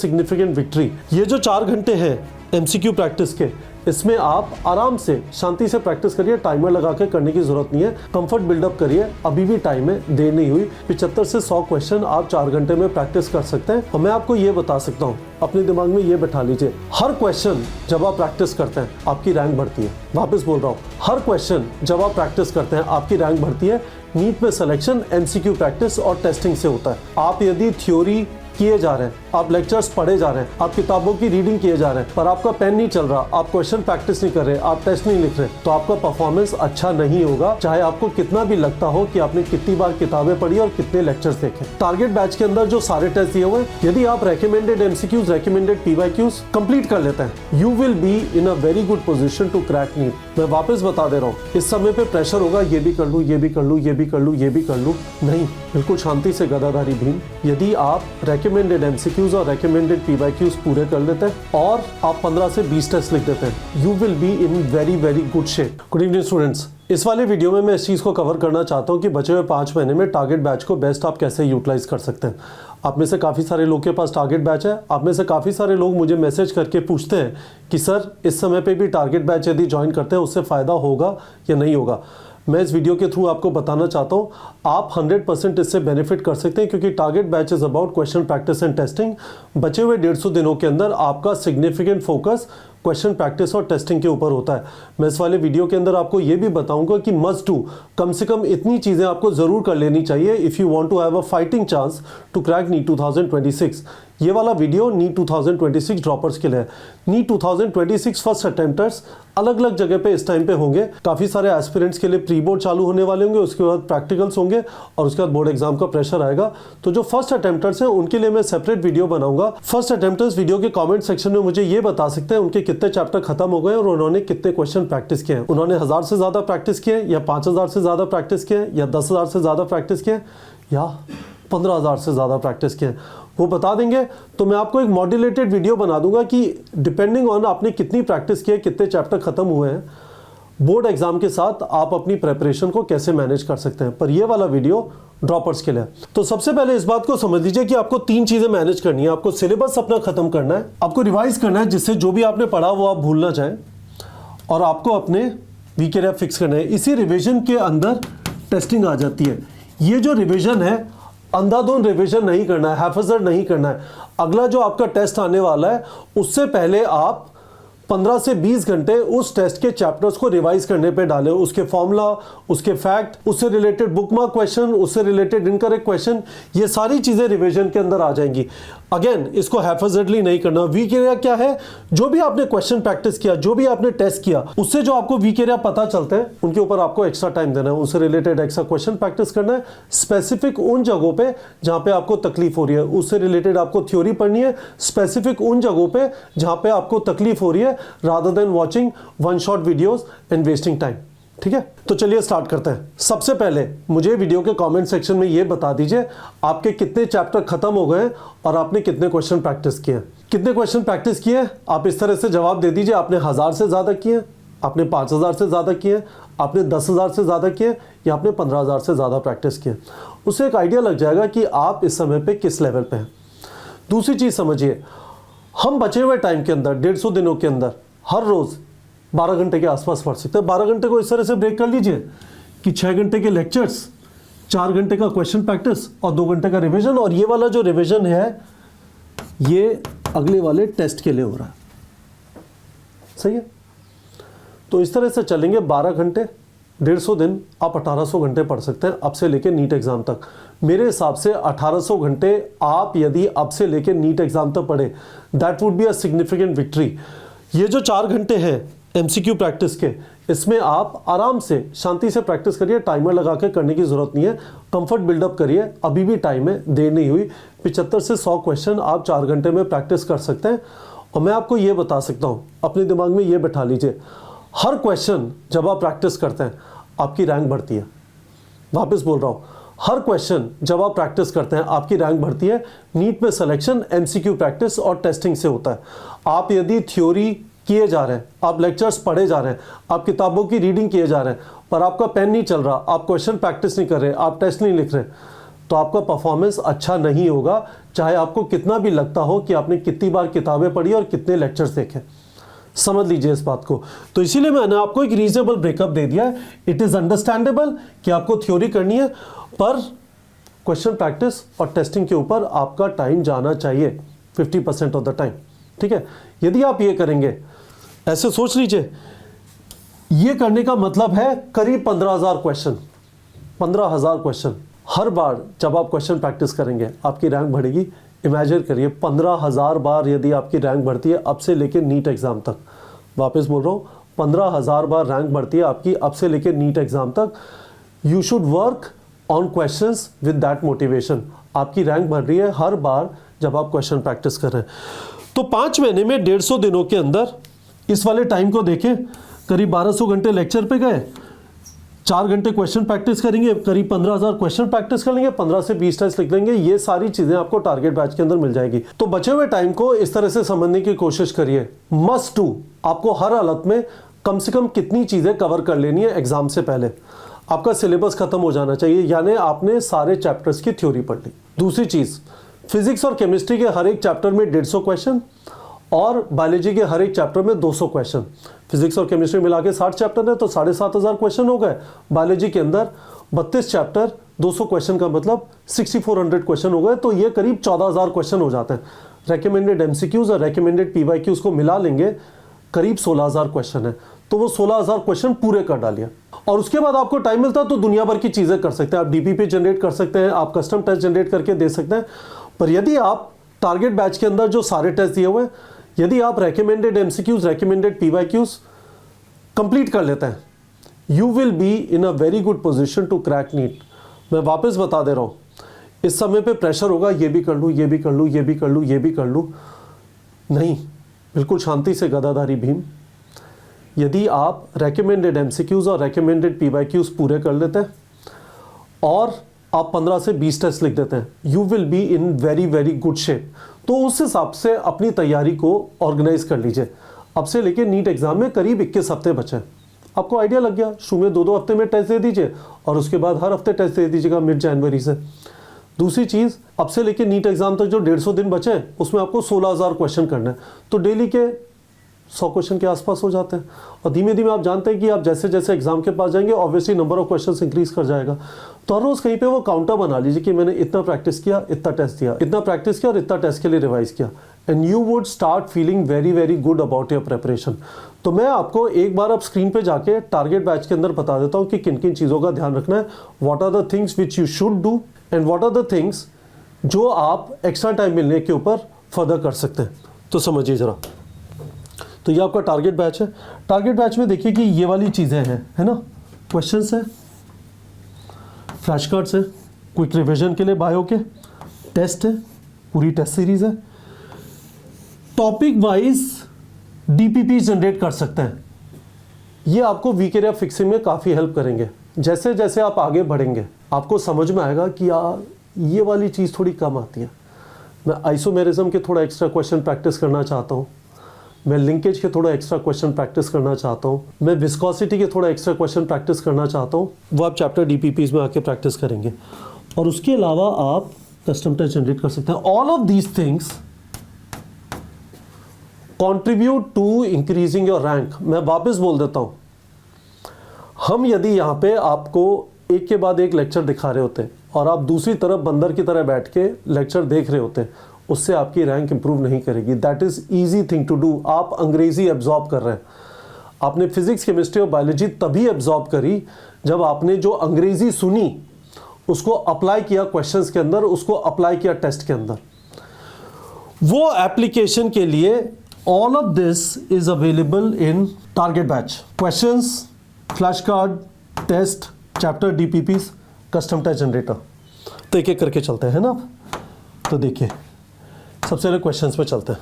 Significant victory. ये जो 4 घंटे हैं एमसीक्यू प्रैक्टिस के, इसमें आप आराम से शांति से प्रैक्टिस करिए, टाइमर लगा के करने की जरूरत नहीं है, कंफर्ट बिल्डअप करिए, अभी भी टाइम है, देर नहीं हुई। 75 से 100 क्वेश्चन आप 4 घंटे में प्रैक्टिस कर सकते हैं। और मैं आपको ये बता सकता हूँ, अपने दिमाग में ये बैठा लीजिए, हर क्वेश्चन जब आप प्रैक्टिस करते हैं आपकी रैंक बढ़ती है। वापस बोल रहा हूँ, हर क्वेश्चन जब आप प्रैक्टिस करते हैं आपकी रैंक बढ़ती है। नीट में सिलेक्शन एमसीक्यू प्रैक्टिस और टेस्टिंग से होता है। आप यदि थ्योरी किए जा रहे हैं, आप लेक्चर्स पढ़े जा रहे हैं, आप किताबों की रीडिंग किए जा रहे हैं, पर आपका पेन नहीं चल रहा, आप क्वेश्चन प्रैक्टिस नहीं कर रहे, आप टेस्ट नहीं लिख रहे, तो आपका परफॉर्मेंस अच्छा नहीं होगा, चाहे आपको कितना भी लगता हो कि आपने कितनी बार किताबें पढ़ी और कितने लेक्चर्स देखे। टारगेट बैच के अंदर जो सारे टेस्ट दिए हुए हैं, यदि आप recommended MCQs, recommended PYQs complete कर लेते हैं, you will be in a very good position to crack NEET. मैं वापस बता दे रहा हूँ, इस समय पे प्रेशर होगा, ये भी कर लूँ, ये भी कर लूँ, ये भी कर लूँ, ये भी कर लूँ, नहीं, बिल्कुल शांति से गदाधारी भीम। यदि आप रेकमेंडेड एमसीक्यूज और रेकमेंडेड पीवाईक्यूज पूरे कर लेते हैं और आप 15 से 20 टेस्ट लिख देते हैं, you will be in very very good shape. Good evening students, इस वाले वीडियो में मैं इस चीज़ को कवर करना चाहता हूं कि बचे हुए 5 महीने में टारगेट बैच को बेस्ट आप कैसे यूटिलाइज कर सकते हैं। आप में से काफ़ी सारे लोग के पास टारगेट बैच है, आप में से काफ़ी सारे लोग मुझे मैसेज करके पूछते हैं कि सर इस समय पे भी टारगेट बैच यदि ज्वाइन करते हैं उससे फ़ायदा होगा या नहीं होगा। मैं इस वीडियो के थ्रू आपको बताना चाहता हूँ, आप 100% इससे बेनिफिट कर सकते हैं, क्योंकि target batch is about question practice and testing. बचे हुए 150 दिनों के अंदर आपका सिग्निफिकेंट फोकस क्वेश्चन प्रैक्टिस और टेस्टिंग के ऊपर होता है। मैं इस वाले वीडियो के अंदर आपको ये भी बताऊंगा कि मस्ट डू, कम से कम इतनी चीज़ें आपको ज़रूर कर लेनी चाहिए if you want to have a fighting chance to crack NEET 2026। ये वाला वीडियो नीट 2026 ड्रॉपर्स के लिए है। नीट 2026 फर्स्ट अटेम्प्टर्स अलग अलग जगह पे इस टाइम पे होंगे। काफ़ी सारे एस्पिरेंट्स के लिए प्री बोर्ड चालू होने वाले होंगे, उसके बाद प्रैक्टिकल्स होंगे और उसके बाद बोर्ड एग्जाम का प्रेशर आएगा। तो जो फर्स्ट अटेम्प्टर्स हैं उनके लिए मैं सेपरेट वीडियो बनाऊंगा। फर्स्ट अटेम्प्टर्स वीडियो के कमेंट सेक्शन में मुझे ये बता सकते हैं उनके कितने चैप्टर खत्म हो गए और उन्होंने कितने क्वेश्चन प्रैक्टिस किए हैं। उन्होंने 1000 से ज़्यादा प्रैक्टिस किए या 5000 से ज़्यादा प्रैक्टिस किए या 10,000 से ज़्यादा प्रैक्टिस किए या 15,000 से ज़्यादा प्रैक्टिस किए, वो बता देंगे। तो मैं आपको एक मॉड्यूलेटेड वीडियो बना दूंगा कि डिपेंडिंग ऑन आपने कितनी प्रैक्टिस की है, कितने चैप्टर खत्म हुए हैं, बोर्ड एग्जाम के साथ आप अपनी प्रेपरेशन को कैसे मैनेज कर सकते हैं। पर ये वाला वीडियो ड्रॉपर्स के लिए। तो सबसे पहले इस बात को समझ लीजिए कि आपको 3 चीजें मैनेज करनी है। आपको सिलेबस अपना खत्म करना है, आपको रिवाइज करना है जिससे जो भी आपने पढ़ा वो आप भूल ना जाए, और आपको अपने वीके फिक्स करना है। इसी रिविजन के अंदर टेस्टिंग आ जाती है। ये जो रिविजन है, अंधाधुंध रिवीजन नहीं करना है, हैफजर्ड नहीं करना है। अगला जो आपका टेस्ट आने वाला है उससे पहले आप 15 से 20 घंटे उस टेस्ट के चैप्टर्स को रिवाइज करने पे डालें। उसके फॉर्मूला, उसके फैक्ट, उससे रिलेटेड बुकमार्क क्वेश्चन, उससे रिलेटेड इनकरेक्ट क्वेश्चन, ये सारी चीज़ें रिवीजन के अंदर आ जाएंगी। अगेन इसको हैफजर्डली नहीं करना। वीक एरिया क्या है? जो भी आपने क्वेश्चन प्रैक्टिस किया, जो भी आपने टेस्ट किया, उससे जो आपको वीक एरिया पता चलते हैं उनके ऊपर आपको एक्स्ट्रा टाइम देना है, उससे रिलेटेड एक्स्ट्रा क्वेश्चन प्रैक्टिस करना है। स्पेसिफिक उन जगहों पे जहां पे आपको तकलीफ हो रही है, उससे रिलेटेड आपको थ्योरी पढ़नी है। स्पेसिफिक उन जगहों पे जहां पे आपको तकलीफ हो रही है, rather than watching one shot videos and wasting time. ठीक है, तो चलिए स्टार्ट करते हैं। सबसे पहले मुझे वीडियो के कमेंट सेक्शन में ये बता दीजिए आपके कितने चैप्टर खत्म हो गए और आपने कितने क्वेश्चन प्रैक्टिस किए। कितने क्वेश्चन प्रैक्टिस किए आप इस तरह से जवाब दे दीजिए। आपने 1000 से ज़्यादा किए, आपने 5000 से ज़्यादा किए, आपने 10,000 से ज़्यादा किए या आपने 15,000 से ज़्यादा प्रैक्टिस किए। उससे एक आइडिया लग जाएगा कि आप इस समय पे किस लेवल पे हैं। दूसरी चीज़ समझिए, हम बचे हुए टाइम के अंदर 150 दिनों के अंदर हर रोज़ 12 घंटे के आसपास पढ़ सकते हैं। 12 घंटे को इस तरह से ब्रेक कर लीजिए कि 6 घंटे के लेक्चर्स, 4 घंटे का क्वेश्चन प्रैक्टिस और 2 घंटे का रिवीजन। और ये वाला जो रिवीजन है ये अगले वाले टेस्ट के लिए हो रहा है। सही है, तो इस तरह से चलेंगे 12 घंटे, 150 दिन, आप 1800 घंटे पढ़ सकते हैं अब से लेके नीट एग्जाम तक। मेरे हिसाब से 1800 घंटे आप यदि अब से लेके नीट एग्जाम तक पढ़े, that would be a significant victory. ये जो 4 घंटे हैं एमसीक्यू प्रैक्टिस के, इसमें आप आराम से शांति से प्रैक्टिस करिए, टाइमर लगा के करने की ज़रूरत नहीं है, कंफर्ट बिल्डअप करिए, अभी भी टाइम है, देर नहीं हुई। 75 से 100 क्वेश्चन आप 4 घंटे में प्रैक्टिस कर सकते हैं। और मैं आपको ये बता सकता हूँ, अपने दिमाग में ये बैठा लीजिए, हर क्वेश्चन जब आप प्रैक्टिस करते हैं आपकी रैंक बढ़ती है। वापस बोल रहा हूँ, हर क्वेश्चन जब आप प्रैक्टिस करते हैं आपकी रैंक बढ़ती है। नीट में सिलेक्शन एमसीक्यू प्रैक्टिस और टेस्टिंग से होता है। आप यदि थ्योरी किए जा रहे हैं, आप लेक्चर्स पढ़े जा रहे हैं, आप किताबों की रीडिंग किए जा रहे हैं, पर आपका पेन नहीं चल रहा, आप क्वेश्चन प्रैक्टिस नहीं कर रहे, आप टेस्ट नहीं लिख रहे, तो आपका परफॉर्मेंस अच्छा नहीं होगा, चाहे आपको कितना भी लगता हो कि आपने कितनी बार किताबें पढ़ी और कितने लेक्चर्स देखे। समझ लीजिए इस बात को। तो इसीलिए मैंने आपको एक रीजनेबल ब्रेकअप दे दिया है। इट इज़ अंडरस्टैंडेबल कि आपको थ्योरी करनी है, पर क्वेश्चन प्रैक्टिस और टेस्टिंग के ऊपर आपका टाइम जाना चाहिए 50% ऑफ द टाइम। ठीक है, यदि आप ये करेंगे, ऐसे सोच लीजिए, ये करने का मतलब है करीब 15,000 क्वेश्चन, 15,000 क्वेश्चन। हर बार जब आप क्वेश्चन प्रैक्टिस करेंगे आपकी रैंक बढ़ेगी। इमेजिन करिए 15,000 बार यदि आपकी रैंक बढ़ती है अब से लेकर नीट एग्जाम तक। वापस बोल रहा हूँ, 15,000 बार रैंक बढ़ती है आपकी अब से लेकर नीट एग्जाम तक। You should work on questions with that motivation. आपकी रैंक बढ़ रही है हर बार जब आप क्वेश्चन प्रैक्टिस कर रहे हैं। तो 5 महीने में 150 दिनों के अंदर इस वाले टाइम को देखें, करीब 1200 घंटे लेक्चर पे गए, 4 घंटे क्वेश्चन प्रैक्टिस करेंगे, करीब 15,000 क्वेश्चन प्रैक्टिस कर लेंगे, 15 से 20 टेस्ट लिख लेंगे। ये सारी चीजें आपको टारगेट बैच के अंदर मिल जाएगी। तो बचे हुए टाइम को इस तरह से समझने की कोशिश करिए। मस्ट डू, आपको हर हालत में कम से कम कितनी चीजें कवर कर लेनी है एग्जाम से पहले। आपका सिलेबस खत्म हो जाना चाहिए, यानी आपने सारे चैप्टर्स की थ्योरी पढ़ ली। दूसरी चीज, फिजिक्स और केमिस्ट्री के हर एक चैप्टर में 150 क्वेश्चन और बायोलॉजी के हर एक चैप्टर में 200 क्वेश्चन। फिजिक्स और केमिस्ट्री मिला के 60 चैप्टर है तो 7,500 क्वेश्चन हो गए। बायोलॉजी के अंदर 32 चैप्टर, 200 क्वेश्चन का मतलब 6400 क्वेश्चन हो गए। तो ये करीब 14,000 क्वेश्चन हो जाते हैं। रेकमेंडेड एमसीक्यूज और रेकमेंडेड पीवाईक्यूज को मिला लेंगे, करीब 16,000 क्वेश्चन है। तो वो 16,000 क्वेश्चन पूरे कर डालिए। और उसके बाद आपको टाइम मिलता है तो दुनिया भर की चीजें कर सकते हैं। आप डीपीपी जनरेट कर सकते हैं, आप कस्टम टेस्ट जनरेट करके दे सकते हैं। पर यदि आप टारगेट बैच के अंदर जो सारे टेस्ट दिए हुए हैं, यदि आप recommended MCQs, recommended PYQs complete कर लेते हैं, you will be in a very good position to crack NEET. मैं वापस बता दे रहा हूँ, इस समय पे प्रेशर होगा, ये भी कर लूँ, ये भी कर लूँ, ये भी कर लूँ, ये भी कर लूँ। नहीं, बिल्कुल शांति से गदाधारी भीम। यदि आप रेकमेंडेड एमसीक्यूज और रेकमेंडेड पीवाईक्यूज पूरे कर लेते हैं और आप 15 से 20 टेस्ट लिख देते हैं, you will be in very very good shape. तो उस हिसाब से अपनी तैयारी को ऑर्गेनाइज कर लीजिए। अब से लेके नीट एग्जाम में करीब 21 हफ्ते बचे। आपको आइडिया लग गया, शुरू में 2-2 हफ्ते में टेस्ट दे दीजिए और उसके बाद हर हफ्ते टेस्ट दे दीजिएगा मिड जनवरी से। दूसरी चीज़, अब से लेके नीट एग्जाम तक जो 150 दिन बचे हैं उसमें आपको 16,000 क्वेश्चन करना है। तो डेली के 100 क्वेश्चन के आसपास हो जाते हैं। और धीमे धीमे आप जानते हैं कि आप जैसे जैसे एग्जाम के पास जाएंगे obviously number of questions increase कर जाएगा। तो हर रोज कहीं पे वो काउंटर बना लीजिए कि मैंने इतना प्रैक्टिस किया, इतना टेस्ट दिया, इतना प्रैक्टिस किया और इतना टेस्ट के लिए रिवाइज किया, and you would start feeling very very good about your preparation. तो मैं आपको एक बार अब स्क्रीन पे जाके टारगेट बैच के अंदर बता देता हूँ कि किन किन चीज़ों का ध्यान रखना है, what are the things which you should do and what are the things जो आप एक्स्ट्रा टाइम मिलने के ऊपर फर्दर कर सकते हैं। तो समझिए ज़रा। तो ये आपका टारगेट बैच है। टारगेट बैच में देखिए कि ये वाली चीज़ें हैं, है ना, क्वेश्चंस है, फ्लैश कार्ड्स है, क्विक रिवीजन के लिए बायो के, टेस्ट है, पूरी टेस्ट सीरीज है, टॉपिक वाइज डीपीपी जनरेट कर सकते हैं। ये आपको वीक एरिया फिक्सिंग में काफ़ी हेल्प करेंगे। जैसे जैसे आप आगे बढ़ेंगे आपको समझ में आएगा कि यार ये वाली चीज़ थोड़ी कम आती है। मैं आइसोमेरिज्म के थोड़ा एक्स्ट्रा क्वेश्चन प्रैक्टिस करना चाहता हूँ, मैं लिंकेज के थोड़ा एक्स्ट्रा क्वेश्चन प्रैक्टिस करना चाहता हूँ, मैं विस्कोसिटी के थोड़ा एक्स्ट्रा क्वेश्चन प्रैक्टिस करना चाहता हूँ। वो आप चैप्टर डीपीपीज में आके प्रैक्टिस करेंगे। और उसके अलावा आप कस्टम टेस्ट जनरेट कर सकते हैं। All of these things contribute to increasing your rank. मैं वापस बोल देता हूँ, हम यदि यहाँ पे आपको एक के बाद एक लेक्चर दिखा रहे होते और आप दूसरी तरफ बंदर की तरह बैठ के लेक्चर देख रहे होते, उससे आपकी रैंक इंप्रूव नहीं करेगी। That is easy thing to do. आप अंग्रेजी एब्जॉर्ब कर रहे हैं। आपने फिजिक्स, केमिस्ट्री और बायोलॉजी तभी एब्जॉर्ब करी जब आपने जो अंग्रेजी सुनी उसको अप्लाई किया क्वेश्चंस के अंदर, उसको अप्लाई किया टेस्ट के अंदर। वो एप्लीकेशन के लिए all of this is available in target batch. Questions, flash card, test, chapter DPPs, custom test generator. तो एक एक करके चलते हैं ना। तो देखिए, सबसे पहले क्वेश्चंस पे चलते हैं।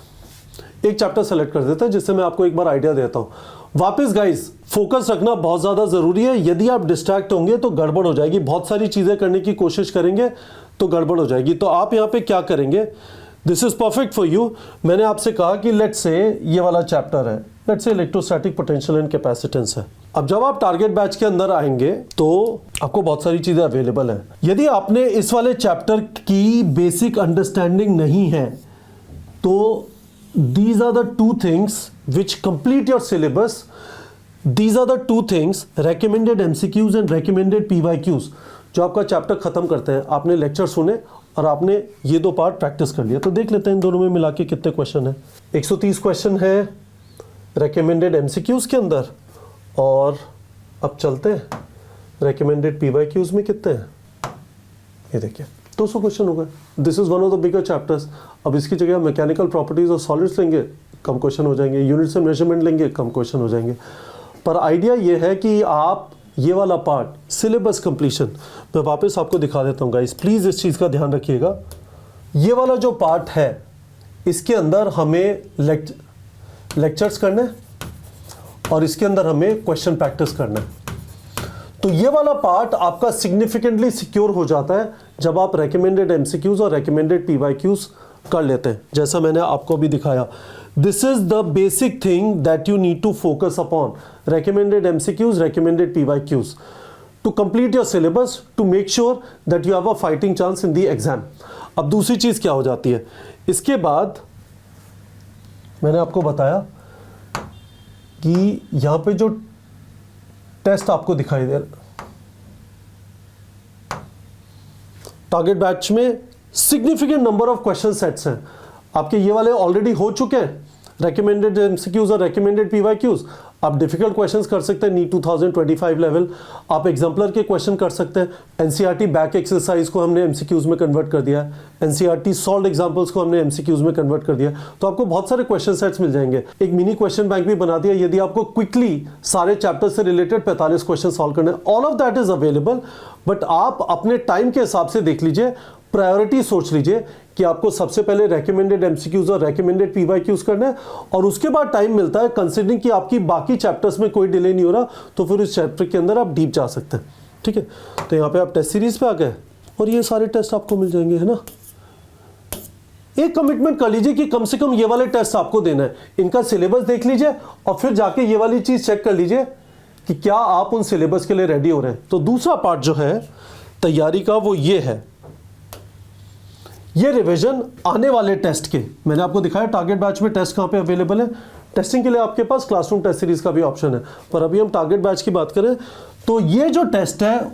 एक चैप्टर सेलेक्ट कर देते हैं जिससे मैं आपको एक बार आइडिया देता हूँ। वापस गाइस, फोकस रखना बहुत ज़्यादा ज़रूरी है। यदि आप डिस्ट्रैक्ट होंगे तो गड़बड़ हो जाएगी। बहुत सारी चीज़ें करने की कोशिश करेंगे तो गड़बड़ हो जाएगी। तो आप यहाँ पे क्या करेंगे, this is perfect for you. मैंने आपसे कहा कि लेट्स से ये वाला चैप्टर है, let's say electrostatic potential and capacitance है। अब जब आप टारगेट बैच के अंदर आएंगे तो आपको बहुत सारी चीजें अवेलेबल हैं। यदि आपने इस वाले चैप्टर की बेसिक अंडरस्टैंडिंग नहीं है तो these are the two things which complete your syllabus. These are the two things, recommended MCQs and recommended PYQs, जो आपका चैप्टर खत्म करते हैं। आपने लेक्चर सुने और आपने ये दो पार्ट प्रैक्टिस कर लिया। तो देख लेते हैं इन दोनों में मिला के कितने क्वेश्चन है। 130 क्वेश्चन है recommended MCQs के अंदर, और अब चलते हैं recommended PYQs में कितने हैं। ये देखिए 200 क्वेश्चन हो गए। This is one of the bigger chapters. अब इसकी जगह मैकेनिकल प्रॉपर्टीज और सॉलिड्स लेंगे, कम क्वेश्चन हो जाएंगे। यूनिट्स एंड मेजरमेंट लेंगे, कम क्वेश्चन हो जाएंगे। पर आइडिया ये है कि आप ये वाला पार्ट सिलेबस कंप्लीशन, मैं वापस आपको दिखा देता हूँ गाइस, प्लीज़ इस चीज़ का ध्यान रखिएगा। ये वाला जो पार्ट है इसके अंदर हमें लेक्चर्स करने और इसके अंदर हमें क्वेश्चन प्रैक्टिस करना है। तो ये वाला पार्ट आपका सिग्निफिकेंटली सिक्योर हो जाता है जब आप रेकमेंडेड एमसीक्यूज और रेकमेंडेड पीवाईक्यूज कर लेते हैं, जैसा मैंने आपको भी दिखाया। This is the basic thing that you need to focus upon, recommended MCQs, recommended PYQs, to complete your syllabus, to make sure that you have a fighting chance in the exam. अब दूसरी चीज क्या हो जाती है, इसके बाद मैंने आपको बताया कि यहां पे जो टेस्ट आपको दिखाई दे रहा, टारगेट बैच में significant number of question sets हैं। आपके ये वाले ऑलरेडी हो चुके हैं, रेकमेंडेड एमसीक्यूज और रेकमेंडेड पीवाईक्यूज। आप डिफिकल्ट क्वेश्चंस कर सकते हैं, नीट 2025 लेवल। आप एग्जाम्पलर के क्वेश्चन कर सकते हैं। एनसीईआरटी बैक एक्सरसाइज को हमने एमसीक्यूज में कन्वर्ट कर दिया है, एनसीईआरटी सॉल्व्ड एग्जांपल्स को हमने एमसीक्यूज में कन्वर्ट कर दिया। तो आपको बहुत सारे क्वेश्चन सेट्स मिल जाएंगे। एक मिनी क्वेश्चन बैंक भी बना दिया यदि आपको क्विकली सारे चैप्टर से रिलेटेड 45 क्वेश्चन सॉल्व करने। All of that is available, but आप अपने टाइम के हिसाब से देख लीजिए, प्रायोरिटी सोच लीजिए कि आपको सबसे पहले रेकमेंडेड एमसीक्यूज और रेकमेंडेड पीवाईक्यूज करना है, और उसके बाद टाइम मिलता है, कंसीडरिंग कि आपकी बाकी चैप्टर्स में कोई डिले नहीं हो रहा, तो फिर इस चैप्टर के अंदर आप डीप जा सकते हैं। ठीक है, तो यहाँ पे आप टेस्ट सीरीज पे आ गए और ये सारे टेस्ट आपको मिल जाएंगे, है ना। एक कमिटमेंट कर लीजिए कि कम से कम ये वाले टेस्ट आपको देना है। इनका सिलेबस देख लीजिए और फिर जाके ये वाली चीज चेक कर लीजिए कि क्या आप उन सिलेबस के लिए रेडी हो रहे हैं। तो दूसरा पार्ट जो है तैयारी का वो ये है, ये रिवीजन आने वाले टेस्ट के। मैंने आपको दिखाया टारगेट बैच में टेस्ट कहां पे अवेलेबल है। टेस्टिंग के लिए आपके पास क्लासरूम टेस्ट सीरीज का भी ऑप्शन है, पर अभी हम टारगेट बैच की बात करें तो ये जो टेस्ट है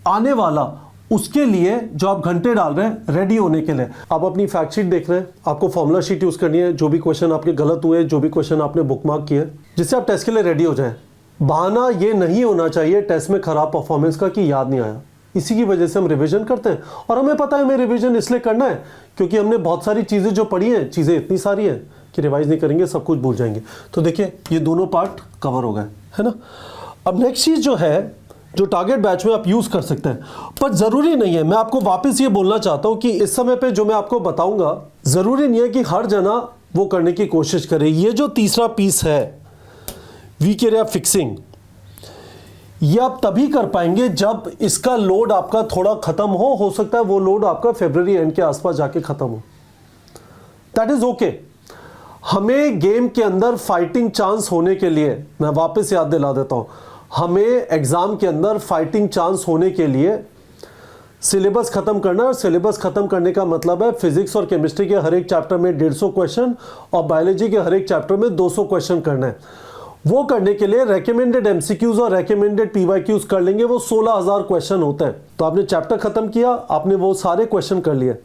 आने वाला, उसके लिए जो आप घंटे डाल रहे हैं रेडी होने के लिए, आप अपनी फैक्ट शीट देख रहे हैं, आपको फॉर्मूला शीट यूज करनी है, जो भी क्वेश्चन आपके गलत हुए, जो भी क्वेश्चन आपने बुकमार्क किए, जिससे आप टेस्ट के लिए रेडी हो जाएं। बहाना ये नहीं होना चाहिए टेस्ट में खराब परफॉर्मेंस का कि याद नहीं आया। इसी की वजह से हम रिवीजन करते हैं, और हमें पता है हमें रिवीजन इसलिए करना है क्योंकि हमने बहुत सारी चीजें जो पढ़ी हैं, चीजें इतनी सारी हैं कि रिवाइज नहीं करेंगे सब कुछ भूल जाएंगे। तो देखिए ये दोनों पार्ट कवर हो गए, है ना। अब नेक्स्ट चीज जो है, जो टारगेट बैच में आप यूज कर सकते हैं, पर जरूरी नहीं है। मैं आपको वापस ये बोलना चाहता हूं कि इस समय पे जो मैं आपको बताऊंगा, जरूरी नहीं है कि हर जना वो करने की कोशिश करे। ये जो तीसरा पीस है, वीक एरिया फिक्सिंग, ये आप तभी कर पाएंगे जब इसका लोड आपका थोड़ा खत्म हो सकता है वो लोड आपका फरवरी एंड के आसपास जाके खत्म हो। That is okay. हमें गेम के अंदर फाइटिंग चांस होने के लिए, मैं वापस याद दिला देता हूं, हमें एग्जाम के अंदर फाइटिंग चांस होने के लिए सिलेबस खत्म करना। और सिलेबस खत्म करने का मतलब है फिजिक्स और केमिस्ट्री के हर एक चैप्टर में 150 क्वेश्चन और बायोलॉजी के हर एक चैप्टर में 200 क्वेश्चन करना है। वो करने के लिए रेकमेंडेड एमसीक्यूज और रेकमेंडेड पीवाईक्यूज कर लेंगे, वो 16,000 क्वेश्चन होते हैं। तो आपने चैप्टर खत्म किया, आपने वो सारे क्वेश्चन कर लिए।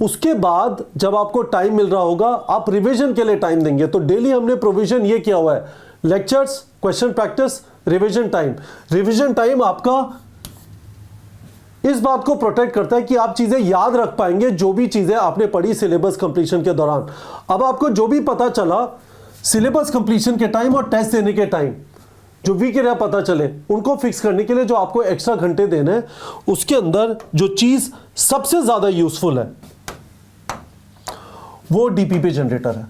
उसके बाद जब आपको टाइम मिल रहा होगा, आप रिवीजन के लिए टाइम देंगे। तो डेली हमने प्रोविजन ये किया हुआ है, lectures, question practice, revision time. Revision time आपका इस बात को प्रोटेक्ट करता है कि आप चीजें याद रख पाएंगे, जो भी चीजें आपने पढ़ी सिलेबस कंप्लीशन के दौरान। अब आपको जो भी पता चला सिलेबस कंप्लीशन के टाइम और टेस्ट देने के टाइम, जो वीक एरिया पता चले, उनको फिक्स करने के लिए जो आपको एक्स्ट्रा घंटे देने हैं, उसके अंदर जो चीज सबसे ज्यादा यूजफुल है वो डीपीपी जनरेटर है।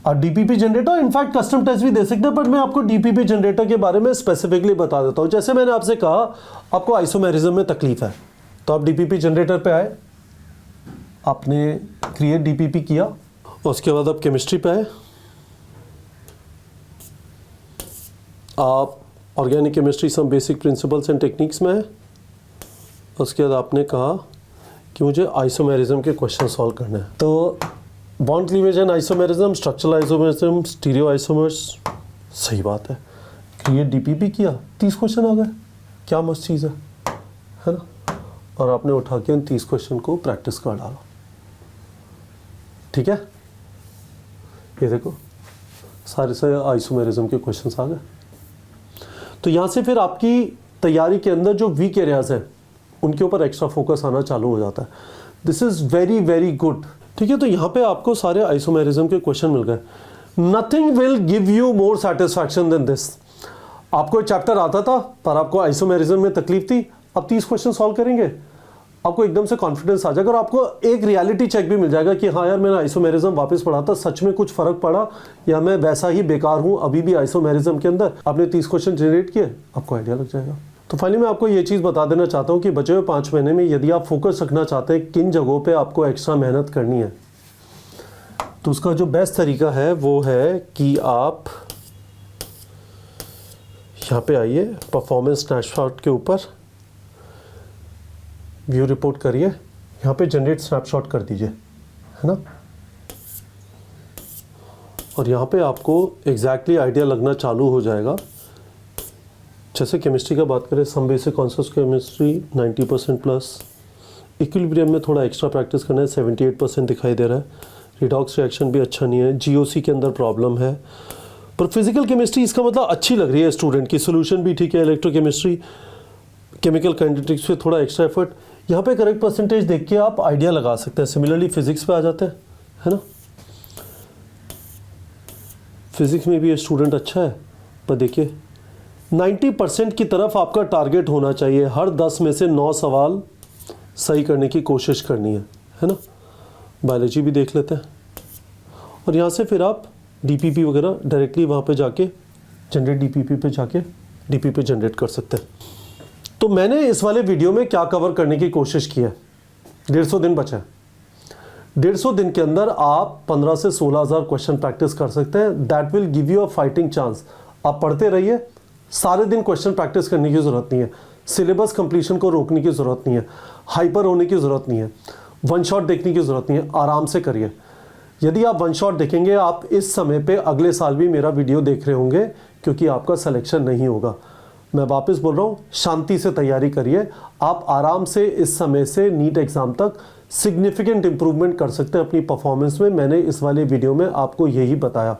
और DPP generator in fact custom test भी दे सकते हैं, बट मैं आपको डीपीपी जनरेटर के बारे में स्पेसिफिकली बता देता हूं। जैसे मैंने आपसे कहा आपको आइसोमेरिज्म में तकलीफ है, तो आप डीपीपी जनरेटर पे आए, आपने क्रिएट डीपीपी किया, उसके बाद आप केमिस्ट्री पे आए, आप organic chemistry some basic principles and techniques में है। उसके बाद आपने कहा कि मुझे आइसोमेरिज्म के क्वेश्चन सॉल्व करने हैं। तो bond cleavage and isomerism, structural isomerism, stereo isomers, सही बात है। क्रिएट डीपीपी किया, 30 क्वेश्चन आ गए, क्या मस्त चीज़ है ना। और आपने उठा के उन 30 क्वेश्चन को प्रैक्टिस कर डाला। ठीक है, ये देखो सारे आइसोमेरिज्म के क्वेश्चंस आ गए। तो यहाँ से फिर आपकी तैयारी के अंदर जो वीक एरियाज हैं उनके ऊपर एक्स्ट्रा फोकस आना चालू हो जाता है। This is very very good. ठीक है, तो यहाँ पे आपको सारे आइसोमेरिज्म के क्वेश्चन मिल गए। Nothing will give you more satisfaction than this. आपको एक चैप्टर आता था पर आपको आइसोमेरिज्म में तकलीफ थी, अब 30 क्वेश्चन सॉल्व करेंगे, आपको एकदम से कॉन्फिडेंस आ जाएगा और आपको एक रियलिटी चेक भी मिल जाएगा कि हाँ यार मैंने आइसोमेरिज्म वापस पढ़ा था, सच में कुछ फर्क पड़ा या मैं वैसा ही बेकार हूँ अभी भी आइसोमेरिज्म के अंदर। आपने 30 क्वेश्चन जनरेट किए, आपको आइडिया लग जाएगा। तो फाइनली मैं आपको ये चीज़ बता देना चाहता हूँ कि बचे हुए 5 महीने में यदि आप फोकस रखना चाहते हैं किन जगहों पे आपको एक्स्ट्रा मेहनत करनी है, तो उसका जो बेस्ट तरीका है वो है कि आप यहाँ पे आइए, परफॉर्मेंस स्नैपशॉट के ऊपर व्यू रिपोर्ट करिए, यहाँ पे जनरेट स्नैपशॉट कर दीजिए, है ना। और यहाँ पे आपको एग्जैक्टली आइडिया लगना चालू हो जाएगा। जैसे केमिस्ट्री का बात करें, some basic concepts chemistry 90% plus, equilibrium में थोड़ा एक्स्ट्रा प्रैक्टिस करना है, 78% दिखाई दे रहा है। रिडॉक्स रिएक्शन भी अच्छा नहीं है, जीओसी के अंदर प्रॉब्लम है। पर फिजिकल केमिस्ट्री इसका मतलब अच्छी लग रही है स्टूडेंट की, सोल्यूशन भी ठीक है। इलेक्ट्रोकेमिस्ट्री, केमिकल काइनेटिक्स पे थोड़ा एक्स्ट्रा एफर्ट, यहाँ पे करेक्ट परसेंटेज देख के आप आइडिया लगा सकते हैं। सिमिलरली फिजिक्स पे आ जाते हैं, है ना। फिजिक्स में भी ये स्टूडेंट अच्छा है, पर देखिए 90% की तरफ आपका टारगेट होना चाहिए। हर 10 में से 9 सवाल सही करने की कोशिश करनी है ना। बायोलॉजी भी देख लेते हैं और यहाँ से फिर आप डीपीपी वगैरह डायरेक्टली वहाँ पे जाके जनरेट डीपीपी पे जाके डीपीपी जनरेट कर सकते हैं। तो मैंने इस वाले वीडियो में क्या कवर करने की कोशिश की है, 150 दिन बचा है। 150 दिन के अंदर आप 15 से 16,000 क्वेश्चन प्रैक्टिस कर सकते हैं। That will give you a fighting chance. आप पढ़ते रहिए, सारे दिन क्वेश्चन प्रैक्टिस करने की ज़रूरत नहीं है, सिलेबस कंप्लीशन को रोकने की ज़रूरत नहीं है, हाइपर होने की ज़रूरत नहीं है, वन शॉट देखने की ज़रूरत नहीं है। आराम से करिए। यदि आप वन शॉट देखेंगे, आप इस समय पे अगले साल भी मेरा वीडियो देख रहे होंगे, क्योंकि आपका सिलेक्शन नहीं होगा। मैं वापस बोल रहा हूँ, शांति से तैयारी करिए। आप आराम से इस समय से नीट एग्ज़ाम तक सिग्निफिकेंट इंप्रूवमेंट कर सकते हैं अपनी परफॉर्मेंस में। मैंने इस वाले वीडियो में आपको यही बताया।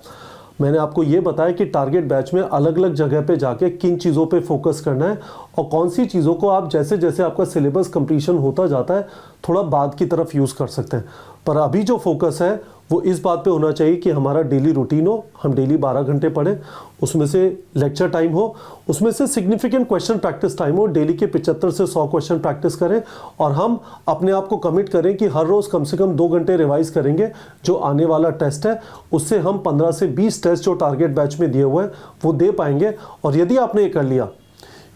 मैंने आपको ये बताया कि टारगेट बैच में अलग अलग जगह पे जाके किन चीज़ों पे फोकस करना है और कौन सी चीज़ों को आप जैसे जैसे आपका सिलेबस कंप्लीशन होता जाता है थोड़ा बाद की तरफ यूज़ कर सकते हैं। पर अभी जो फोकस है वो इस बात पे होना चाहिए कि हमारा डेली रूटीन हो, हम डेली 12 घंटे पढ़ें, उसमें से लेक्चर टाइम हो, उसमें से सिग्निफिकेंट क्वेश्चन प्रैक्टिस टाइम हो, डेली के 75 से 100 क्वेश्चन प्रैक्टिस करें और हम अपने आप को कमिट करें कि हर रोज़ कम से कम 2 घंटे रिवाइज करेंगे। जो आने वाला टेस्ट है उससे हम 15 से 20 टेस्ट जो टारगेट बैच में दिए हुए हैं वो दे पाएंगे। और यदि आपने ये कर लिया,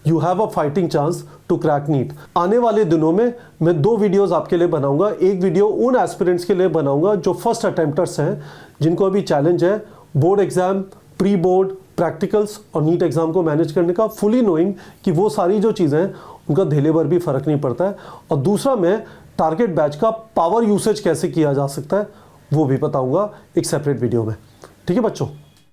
you have a fighting chance to crack NEET. आने वाले दिनों में मैं 2 वीडियोस आपके लिए बनाऊंगा। एक वीडियो उन एस्पिरेंट्स के लिए बनाऊंगा जो फर्स्ट अटेम्प्टर्स हैं, जिनको अभी चैलेंज है board exam, pre board, practicals और नीट एग्जाम को मैनेज करने का, फुली नोइंग कि वो सारी जो चीज़ें हैं उनका धेले भर भी फर्क नहीं पड़ता है। और दूसरा, मैं टारगेट बैच का पावर यूसेज कैसे किया जा सकता है वो भी बताऊंगा एक सेपरेट वीडियो में। ठीक है बच्चों।